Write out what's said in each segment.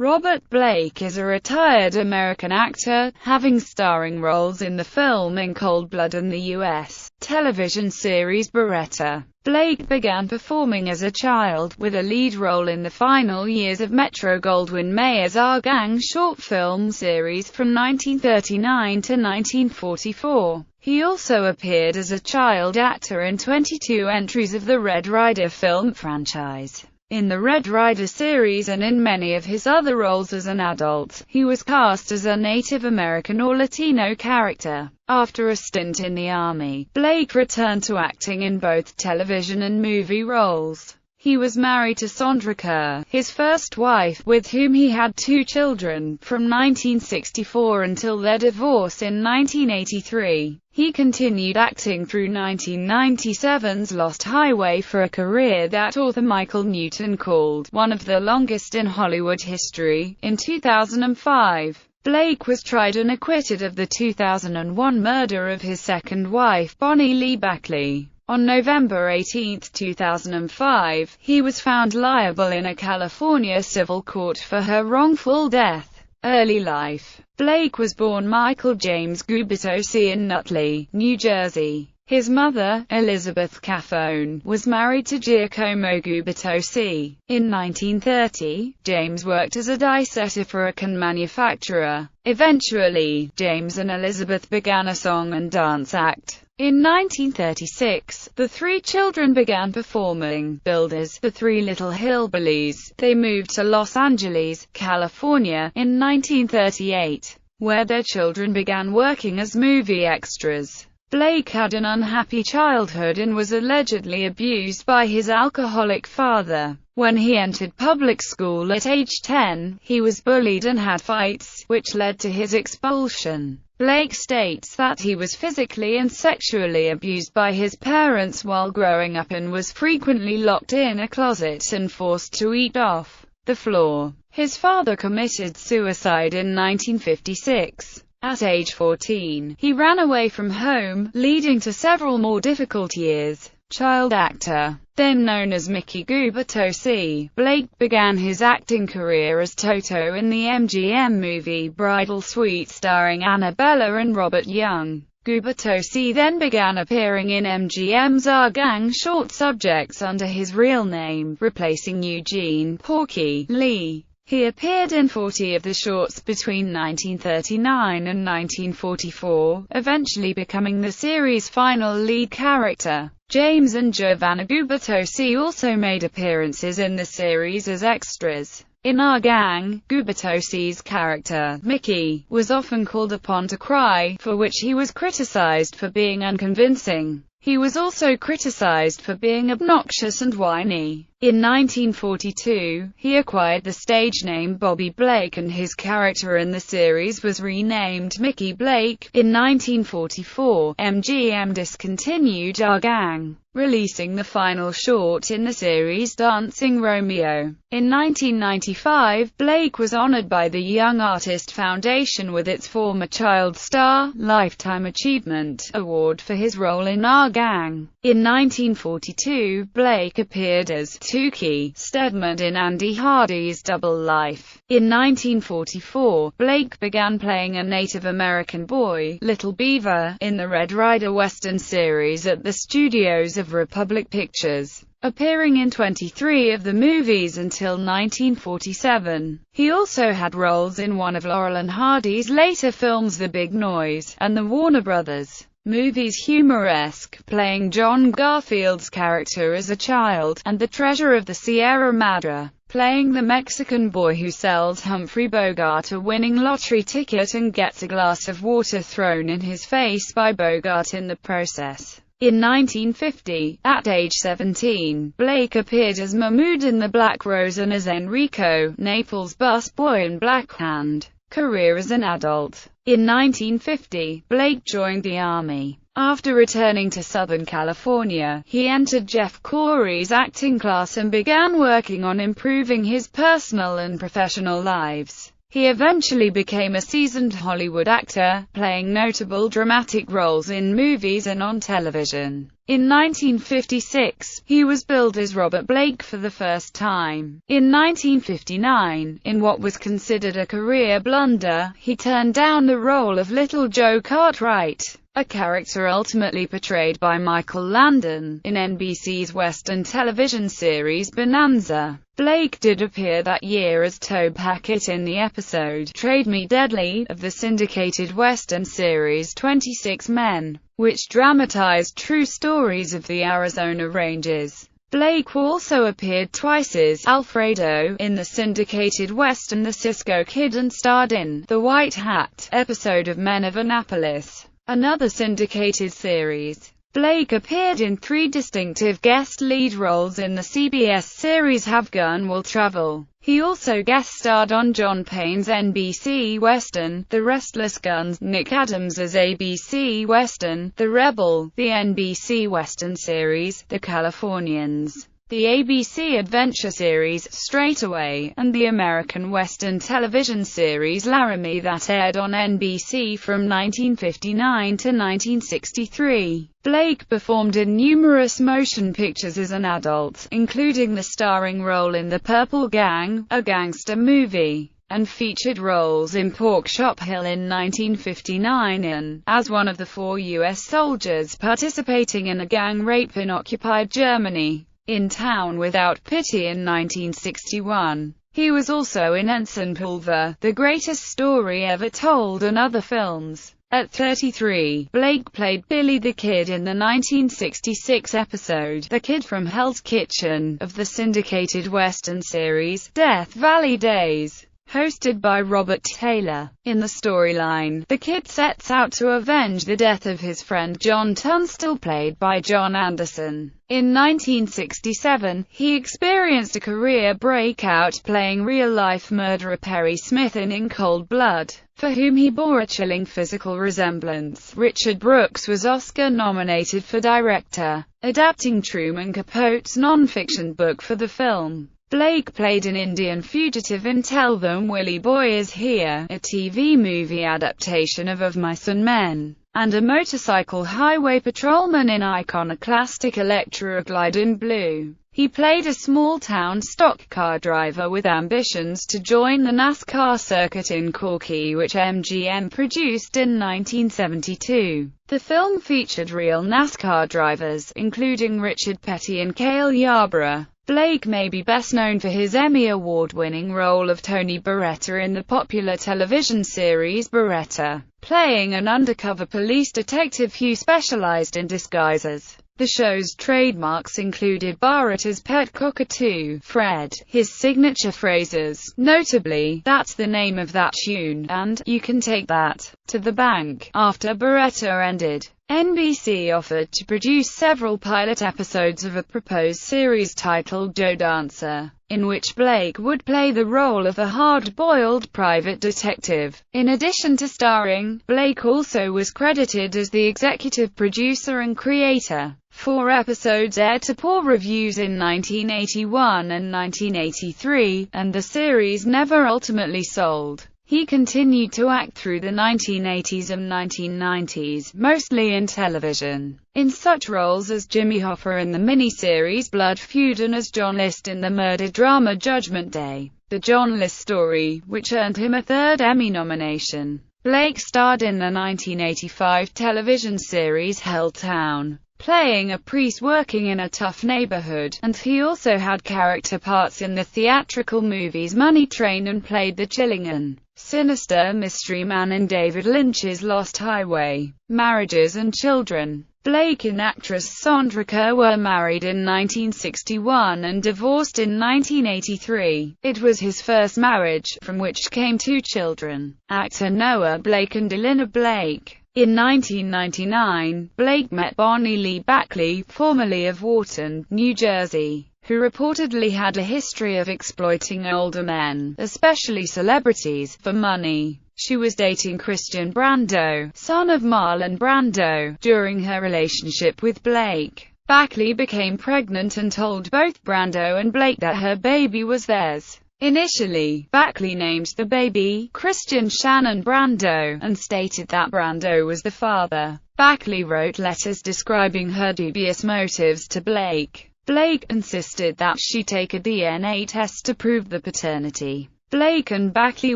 Robert Blake is a retired American actor, having starring roles in the film In Cold Blood and the U.S. television series Beretta. Blake began performing as a child, with a lead role in the final years of Metro-Goldwyn-Mayer's Our Gang short film series from 1939 to 1944. He also appeared as a child actor in 22 entries of the Red Ryder film franchise. In the Red Ryder series and in many of his other roles as an adult, he was cast as a Native American or Latino character. After a stint in the Army, Blake returned to acting in both television and movie roles. He was married to Sondra Kerr, his first wife, with whom he had 2 children, from 1964 until their divorce in 1983. He continued acting through 1997's Lost Highway for a career that author Michael Newton called one of the longest in Hollywood history. In 2005, Blake was tried and acquitted of the 2001 murder of his second wife, Bonnie Lee Bakley. On November 18, 2005, he was found liable in a California civil court for her wrongful death. Early life. Blake was born Michael James Gubitosi in Nutley, New Jersey. His mother, Elizabeth Caffone, was married to Giacomo Gubitosi. In 1930, James worked as a die setter for a can manufacturer. Eventually, James and Elizabeth began a song and dance act. In 1936, the 3 children began performing, billed as the 3 Little Hillbillies. They moved to Los Angeles, California, in 1938, where their children began working as movie extras. Blake had an unhappy childhood and was allegedly abused by his alcoholic father. When he entered public school at age 10, he was bullied and had fights, which led to his expulsion. Blake states that he was physically and sexually abused by his parents while growing up and was frequently locked in a closet and forced to eat off the floor. His father committed suicide in 1956. At age 14, he ran away from home, leading to several more difficult years. Child actor, then known as Mickey Gubitosi, Blake began his acting career as Toto in the MGM movie Bridal Suite starring Annabella and Robert Young. Gubitosi then began appearing in MGM's Our Gang short subjects under his real name, replacing Eugene "Porky" Lee. He appeared in 40 of the shorts between 1939 and 1944, eventually becoming the series' final lead character. James and Giovanna Gubitosi also made appearances in the series as extras. In Our Gang, Gubitosi's character, Mickey, was often called upon to cry, for which he was criticized for being unconvincing. He was also criticized for being obnoxious and whiny. In 1942, he acquired the stage name Bobby Blake and his character in the series was renamed Mickey Blake. In 1944, MGM discontinued Our Gang, releasing the final short in the series Dancing Romeo. In 1995, Blake was honored by the Young Artist Foundation with its former Child Star Lifetime Achievement Award for his role in Our Gang. In 1942, Blake appeared as Tookie Stedman in Andy Hardy's Double Life. In 1944, Blake began playing a Native American boy, Little Beaver, in the Red Ryder Western series at the studios of Republic Pictures, appearing in 23 of the movies until 1947. He also had roles in one of Laurel and Hardy's later films The Big Noise, and the Warner Brothers movies Humoresque, playing John Garfield's character as a child, and The Treasure of the Sierra Madre, playing the Mexican boy who sells Humphrey Bogart a winning lottery ticket and gets a glass of water thrown in his face by Bogart in the process. In 1950, at age 17, Blake appeared as Mahmoud in The Black Rose and as Enrico, Naples' busboy in Black Hand. Career as an adult. In 1950, Blake joined the Army. After returning to Southern California, he entered Jeff Corey's acting class and began working on improving his personal and professional lives. He eventually became a seasoned Hollywood actor, playing notable dramatic roles in movies and on television. In 1956, he was billed as Robert Blake for the first time. In 1959, in what was considered a career blunder, he turned down the role of Little Joe Cartwright, a character ultimately portrayed by Michael Landon, in NBC's Western television series Bonanza. Blake did appear that year as Tobe Hackett in the episode Trade Me Deadly of the syndicated Western series 26 Men, which dramatized true stories of the Arizona ranges. Blake also appeared twice as Alfredo in the syndicated Western The Cisco Kid and starred in The White Hat episode of Men of Annapolis, another syndicated series. Blake appeared in 3 distinctive guest lead roles in the CBS series Have Gun Will Travel. He also guest-starred on John Payne's NBC Western, The Restless Guns, Nick Adams' ABC Western, The Rebel, the NBC Western series, The Californians, the ABC adventure series, Straight Away, and the American Western television series Laramie that aired on NBC from 1959 to 1963. Blake performed in numerous motion pictures as an adult, including the starring role in The Purple Gang, a gangster movie, and featured roles in Pork Chop Hill in 1959 and, as one of the 4 U.S. soldiers participating in a gang rape in occupied Germany, In Town Without Pity in 1961. He was also in Ensign Pulver, The Greatest Story Ever Told and other films. At 33, Blake played Billy the Kid in the 1966 episode The Kid from Hell's Kitchen of the syndicated Western series Death Valley Days, hosted by Robert Taylor. In the storyline, the kid sets out to avenge the death of his friend John Tunstall, played by John Anderson. In 1967, he experienced a career breakout playing real-life murderer Perry Smith in Cold Blood, for whom he bore a chilling physical resemblance. Richard Brooks was Oscar-nominated for director, adapting Truman Capote's non-fiction book for the film. Blake played an Indian fugitive in Tell Them Willie Boy Is Here, a TV movie adaptation of Mice and Men, and a motorcycle highway patrolman in iconoclastic Electra Glide in Blue. He played a small-town stock car driver with ambitions to join the NASCAR circuit in Corky, which MGM produced in 1972. The film featured real NASCAR drivers, including Richard Petty and Cale Yarborough. Blake may be best known for his Emmy Award-winning role of Tony Barretta in the popular television series Barretta, playing an undercover police detective who specialized in disguises. The show's trademarks included Barretta's pet cockatoo, Fred, his signature phrases, notably, "That's the name of that tune," and "You can take that to the bank." After Barretta ended, NBC offered to produce several pilot episodes of a proposed series titled Joe Dancer, in which Blake would play the role of a hard-boiled private detective. In addition to starring, Blake also was credited as the executive producer and creator. 4 episodes aired to poor reviews in 1981 and 1983, and the series never ultimately sold. He continued to act through the 1980s and 1990s, mostly in television, in such roles as Jimmy Hoffa in the miniseries Blood Feud and as John List in the murder drama Judgment Day, The John List Story, which earned him a 3rd Emmy nomination. Blake starred in the 1985 television series Helltown, playing a priest working in a tough neighborhood, and he also had character parts in the theatrical movies Money Train and played the chilling and sinister mystery man in David Lynch's Lost Highway. Marriages and children. Blake and actress Sondra Kerr were married in 1961 and divorced in 1983. It was his first marriage, from which came 2 children, actor Noah Blake and Delina Blake. In 1999, Blake met Bonnie Lee Backley, formerly of Wharton, New Jersey, who reportedly had a history of exploiting older men, especially celebrities, for money. She was dating Christian Brando, son of Marlon Brando, during her relationship with Blake. Backley became pregnant and told both Brando and Blake that her baby was theirs. Initially, Backley named the baby Christian Shannon Brando, and stated that Brando was the father. Backley wrote letters describing her dubious motives to Blake. Blake insisted that she take a DNA test to prove the paternity. Blake and Backley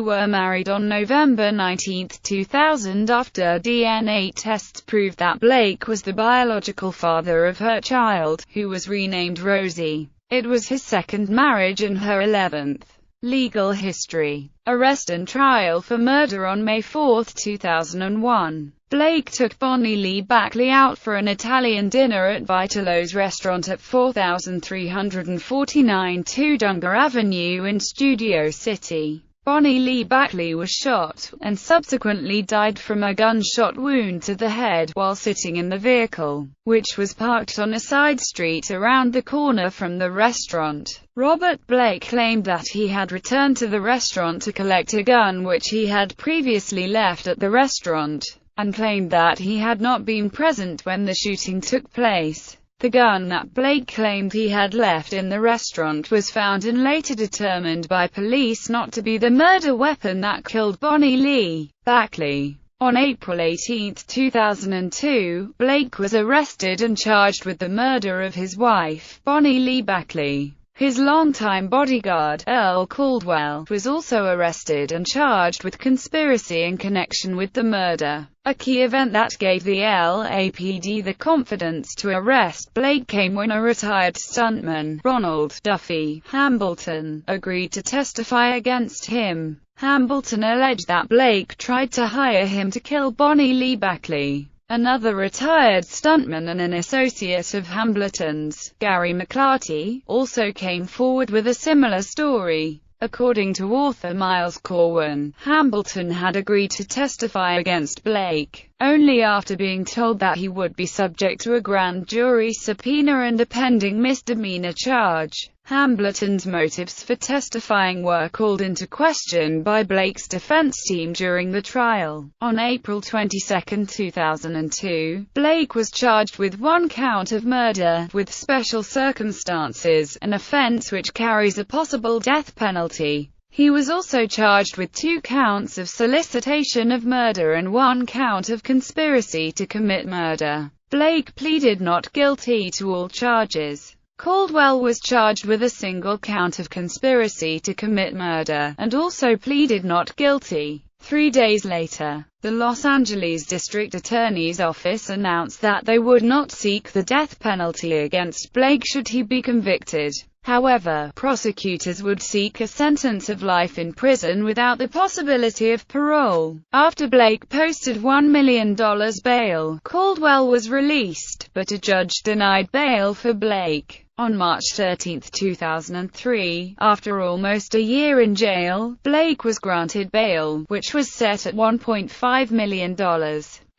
were married on November 19, 2000 after DNA tests proved that Blake was the biological father of her child, who was renamed Rosie. It was his second marriage and her 11th. Legal history. Arrest and trial for murder. On May 4, 2001. Blake took Bonnie Lee Backley out for an Italian dinner at Vitalo's restaurant at 4349 Tudunga Avenue in Studio City. Bonnie Lee Backley was shot, and subsequently died from a gunshot wound to the head, while sitting in the vehicle, which was parked on a side street around the corner from the restaurant. Robert Blake claimed that he had returned to the restaurant to collect a gun which he had previously left at the restaurant, and claimed that he had not been present when the shooting took place. The gun that Blake claimed he had left in the restaurant was found and later determined by police not to be the murder weapon that killed Bonnie Lee Backley. On April 18, 2002, Blake was arrested and charged with the murder of his wife, Bonnie Lee Backley. His longtime bodyguard, Earl Caldwell, was also arrested and charged with conspiracy in connection with the murder. A key event that gave the LAPD the confidence to arrest Blake came when a retired stuntman, Ronald Duffy Hambleton, agreed to testify against him. Hambleton alleged that Blake tried to hire him to kill Bonnie Lee Backley. Another retired stuntman and an associate of Hambleton's, Gary McClarty, also came forward with a similar story. According to author Miles Corwin, Hambleton had agreed to testify against Blake, only after being told that he would be subject to a grand jury subpoena and a pending misdemeanor charge. Hambleton's motives for testifying were called into question by Blake's defense team during the trial. On April 22, 2002, Blake was charged with one count of murder, with special circumstances, an offense which carries a possible death penalty. He was also charged with 2 counts of solicitation of murder and 1 count of conspiracy to commit murder. Blake pleaded not guilty to all charges. Caldwell was charged with a single count of conspiracy to commit murder, and also pleaded not guilty. 3 days later, the Los Angeles District Attorney's Office announced that they would not seek the death penalty against Blake should he be convicted. However, prosecutors would seek a sentence of life in prison without the possibility of parole. After Blake posted $1 million bail, Caldwell was released, but a judge denied bail for Blake. On March 13, 2003, after almost a year in jail, Blake was granted bail, which was set at $1.5 million,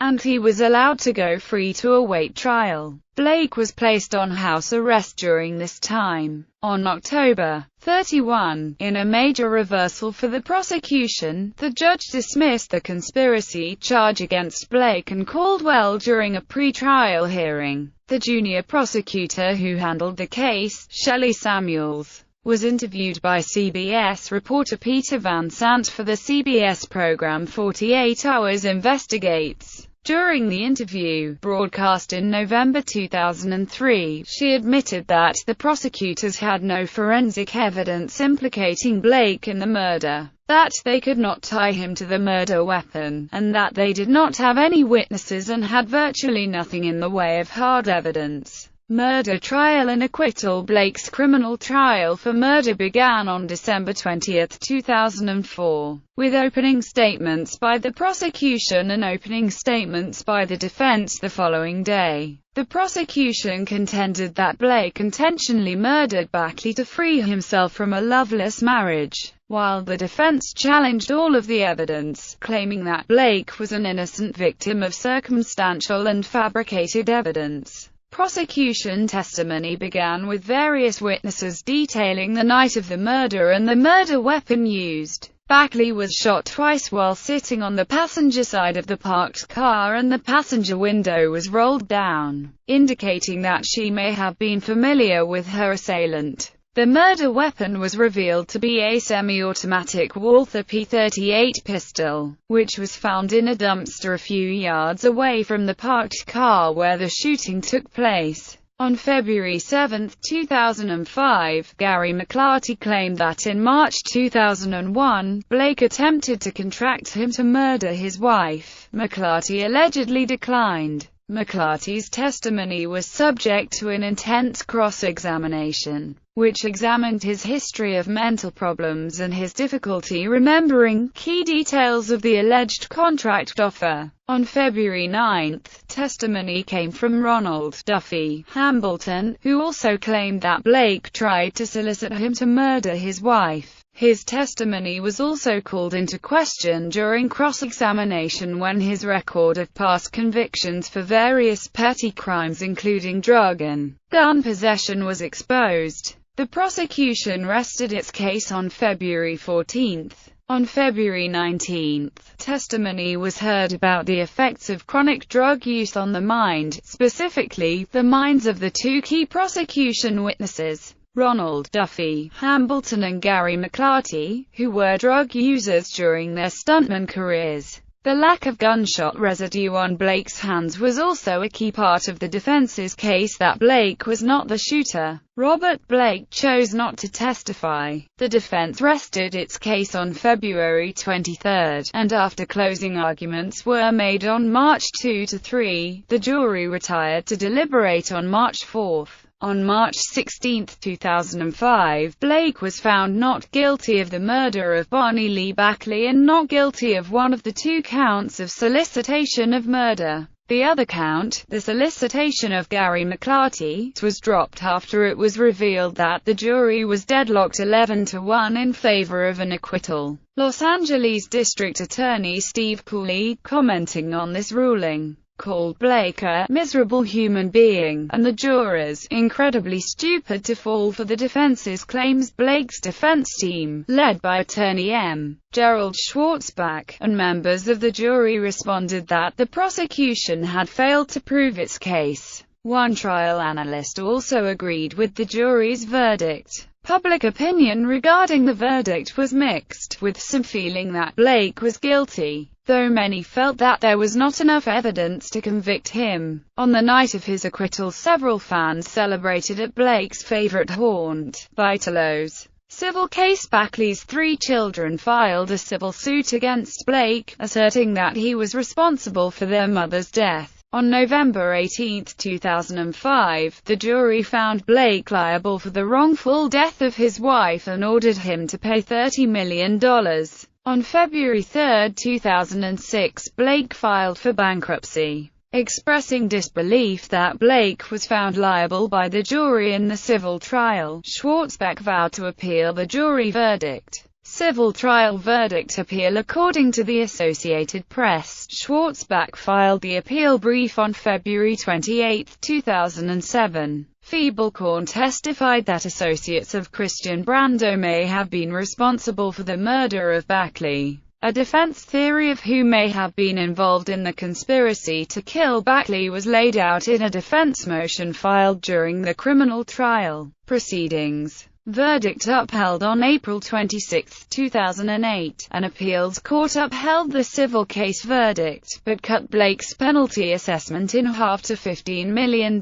and he was allowed to go free to await trial. Blake was placed on house arrest during this time. On October 31, in a major reversal for the prosecution, the judge dismissed the conspiracy charge against Blake and Caldwell during a pre-trial hearing. The junior prosecutor who handled the case, Shelley Samuels, was interviewed by CBS reporter Peter Van Sant for the CBS program 48 Hours Investigates. During the interview, broadcast in November 2003, she admitted that the prosecutors had no forensic evidence implicating Blake in the murder, that they could not tie him to the murder weapon, and that they did not have any witnesses and had virtually nothing in the way of hard evidence. Murder trial and acquittal. Blake's criminal trial for murder began on December 20, 2004, with opening statements by the prosecution and opening statements by the defense the following day. The prosecution contended that Blake intentionally murdered Backley to free himself from a loveless marriage, while the defense challenged all of the evidence, claiming that Blake was an innocent victim of circumstantial and fabricated evidence. Prosecution testimony began with various witnesses detailing the night of the murder and the murder weapon used. Backley was shot twice while sitting on the passenger side of the parked car, and the passenger window was rolled down, indicating that she may have been familiar with her assailant. The murder weapon was revealed to be a semi-automatic Walther P38 pistol, which was found in a dumpster a few yards away from the parked car where the shooting took place. On February 7, 2005, Gary McClarty claimed that in March 2001, Blake attempted to contract him to murder his wife. McClarty allegedly declined. McClarty's testimony was subject to an intense cross-examination, which examined his history of mental problems and his difficulty remembering key details of the alleged contract offer. On February 9, testimony came from Ronald Duffy Hambleton, who also claimed that Blake tried to solicit him to murder his wife. His testimony was also called into question during cross-examination when his record of past convictions for various petty crimes including drug and gun possession was exposed. The prosecution rested its case on February 14. On February 19, testimony was heard about the effects of chronic drug use on the mind, specifically, the minds of the two key prosecution witnesses, Ronald Duffy Hambleton and Gary McClarty, who were drug users during their stuntman careers. The lack of gunshot residue on Blake's hands was also a key part of the defense's case that Blake was not the shooter. Robert Blake chose not to testify. The defense rested its case on February 23, and after closing arguments were made on March 2–3, the jury retired to deliberate on March 4. On March 16, 2005, Blake was found not guilty of the murder of Bonnie Lee Backley and not guilty of one of the two counts of solicitation of murder. The other count, the solicitation of Gary McClarty, was dropped after it was revealed that the jury was deadlocked 11–1 in favor of an acquittal. Los Angeles District Attorney Steve Cooley, commenting on this ruling, called Blake a miserable human being, and the jurors incredibly stupid to fall for the defense's claims. Blake's defense team, led by attorney M. Gerald Schwartzbach, and members of the jury responded that the prosecution had failed to prove its case. One trial analyst also agreed with the jury's verdict. Public opinion regarding the verdict was mixed, with some feeling that Blake was guilty, though many felt that there was not enough evidence to convict him. On the night of his acquittal, several fans celebrated at Blake's favorite haunt, Vitalos civil case. Backley's 3 children filed a civil suit against Blake, asserting that he was responsible for their mother's death. On November 18, 2005, the jury found Blake liable for the wrongful death of his wife and ordered him to pay $30 million. On February 3, 2006, Blake filed for bankruptcy, expressing disbelief that Blake was found liable by the jury in the civil trial. Schwartzbach vowed to appeal the jury verdict. Civil trial verdict appeal. According to the Associated Press, Schwartzbach filed the appeal brief on February 28, 2007. Feeblecorn testified that associates of Christian Brando may have been responsible for the murder of Backley. A defense theory of who may have been involved in the conspiracy to kill Backley was laid out in a defense motion filed during the criminal trial proceedings. Verdict upheld on April 26, 2008. An appeals court upheld the civil case verdict, but cut Blake's penalty assessment in half to $15 million.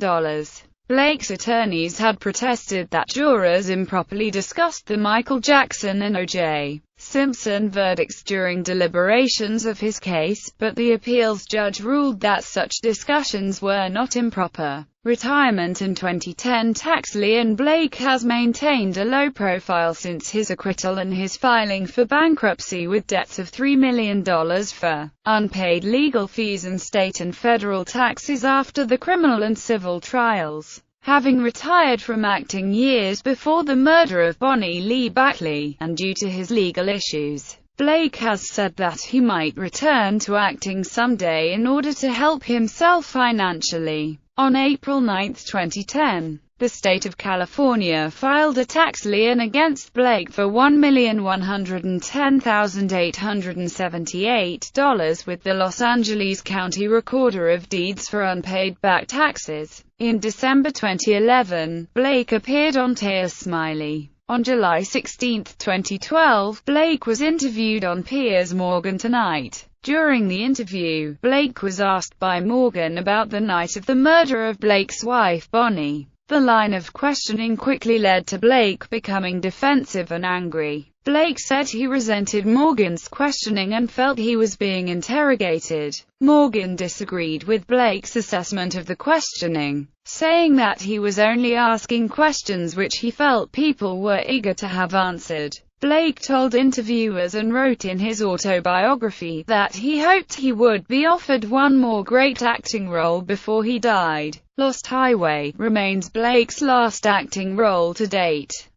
Blake's attorneys had protested that jurors improperly discussed the Michael Jackson and O.J. Simpson verdicts during deliberations of his case, but the appeals judge ruled that such discussions were not improper. Retirement. In 2010, Taxley and Blake has maintained a low profile since his acquittal and his filing for bankruptcy, with debts of $3 million for unpaid legal fees and state and federal taxes after the criminal and civil trials. Having retired from acting years before the murder of Bonnie Lee Backley, and due to his legal issues, Blake has said that he might return to acting someday in order to help himself financially. On April 9, 2010, the state of California filed a tax lien against Blake for $1,110,878 with the Los Angeles County Recorder of Deeds for unpaid back taxes. In December 2011, Blake appeared on Taylor Smiley On July 16, 2012, Blake was interviewed on Piers Morgan Tonight. During the interview, Blake was asked by Morgan about the night of the murder of Blake's wife Bonnie. The line of questioning quickly led to Blake becoming defensive and angry. Blake said he resented Morgan's questioning and felt he was being interrogated. Morgan disagreed with Blake's assessment of the questioning, saying that he was only asking questions which he felt people were eager to have answered. Blake told interviewers and wrote in his autobiography that he hoped he would be offered one more great acting role before he died. Lost Highway remains Blake's last acting role to date.